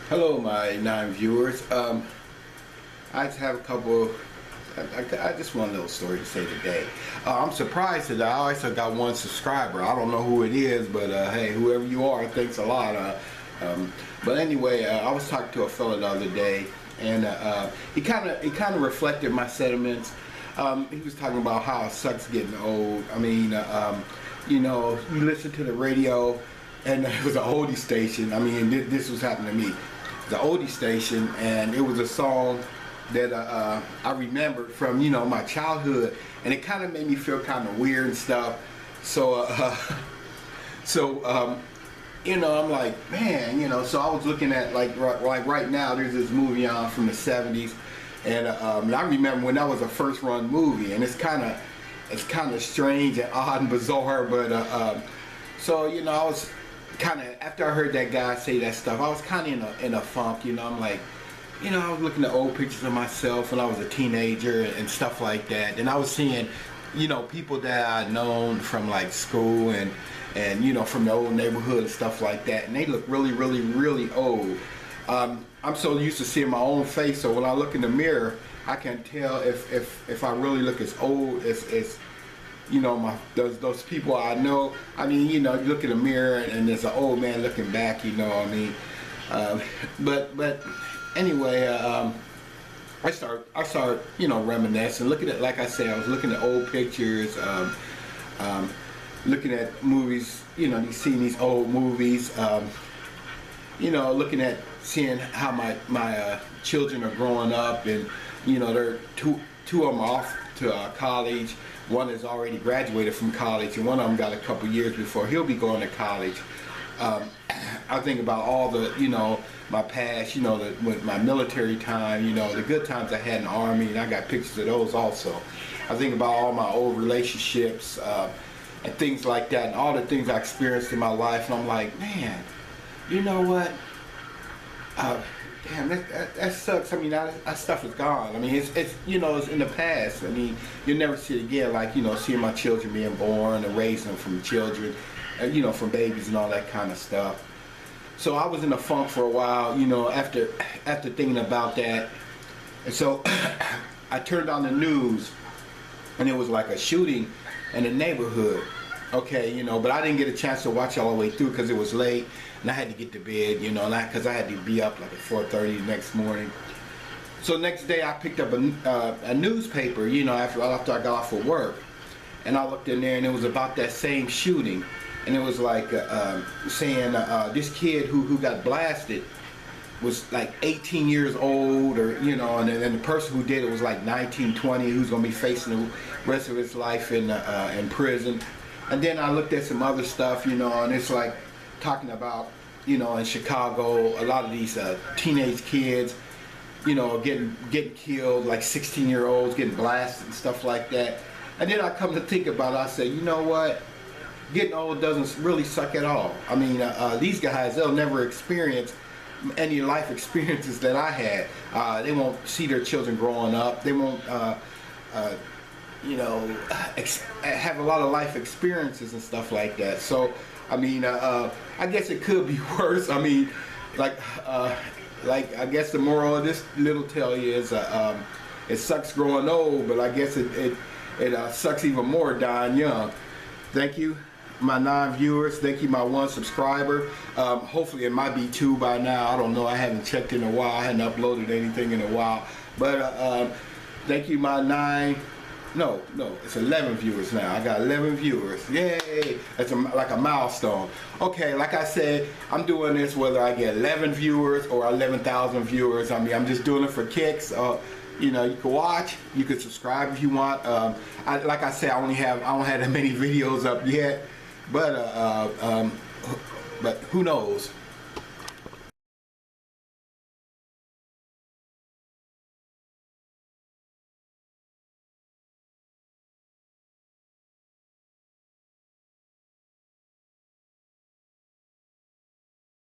Hello, my 9 viewers. I just have a couple. I just want a little story to say today. I'm surprised that I also got one subscriber. I don't know who it is, but hey, whoever you are, thanks a lot. But anyway, I was talking to a fella the other day, and he kind of reflected my sentiments. He was talking about how it sucks getting old. I mean, you know, you listen to the radio, and it was an oldie station. I mean, this was happening to me. The oldie station, and it was a song that I remembered from, you know, my childhood, and it kind of made me feel kind of weird and stuff. So you know, I'm like, man, you know. So I was looking at like right now, there's this movie on from the '70s, and I remember when that was a first run movie, and it's kind of strange and odd and bizarre, but so you know, I was kind of, after I heard that guy say that stuff, I was kind of in a funk, you know. I'm like, you know, I was looking at old pictures of myself when I was a teenager and stuff like that, and I was seeing, you know, people that I'd known from like school and you know, from the old neighborhood and stuff like that, and they look really old. I'm so used to seeing my own face, so when I look in the mirror, I can tell if I really look as old as you know, those people I know. I mean, you know, you look in the mirror and there's an old man looking back, you know what I mean? But anyway, I start, you know, reminiscing, looking at, like I said, I was looking at old pictures, looking at movies, you know, seeing these old movies, you know, looking at seeing how my children are growing up, and you know, they're two of them are off to college. One has already graduated from college, and one of them got a couple years before he'll be going to college. I think about all the, you know, my past, you know, with my military time, you know, the good times I had in the Army, and I got pictures of those also. I think about all my old relationships and things like that, and all the things I experienced in my life, and I'm like, man, you know what? Damn, that sucks. I mean, that stuff is gone. I mean, it's you know, it's in the past. I mean, you'll never see it again. Like, you know, seeing my children being born and raising them from children, you know, from babies and all that kind of stuff. So I was in a funk for a while, you know, after thinking about that. And so I turned on the news, and it was like a shooting in the neighborhood. Okay, you know, but I didn't get a chance to watch all the way through because it was late, and I had to get to bed, you know, because I had to be up like at 4:30 the next morning. So next day I picked up a newspaper, you know, after I got off of work, and I looked in there, and it was about that same shooting, and it was like saying this kid who got blasted was like 18 years old, or you know, and the person who did it was like 19, 20, who's gonna be facing the rest of his life in prison. And then I looked at some other stuff, you know, and it's like talking about, you know, in Chicago, a lot of these teenage kids, you know, getting killed, like 16-year-olds getting blasted and stuff like that. And then I come to think about it, I say, you know what? Getting old doesn't really suck at all. I mean, these guys, they'll never experience any life experiences that I had. They won't see their children growing up. They won't, you know, have a lot of life experiences and stuff like that. So, I mean, I guess it could be worse. I mean, like I guess the moral of this little tale is, it sucks growing old, but I guess it sucks even more dying young. Thank you, my 9 viewers. Thank you, my 1 subscriber. Hopefully it might be 2 by now. I don't know. I haven't checked in a while. I hadn't uploaded anything in a while. But thank you, my 9. No, it's 11 viewers now. I got 11 viewers. Yay! That's like a milestone. Okay, like I said, I'm doing this whether I get 11 viewers or 11,000 viewers. I mean, I'm just doing it for kicks. You know, you can watch, you can subscribe if you want. Like I said, I don't have that many videos up yet, but who knows?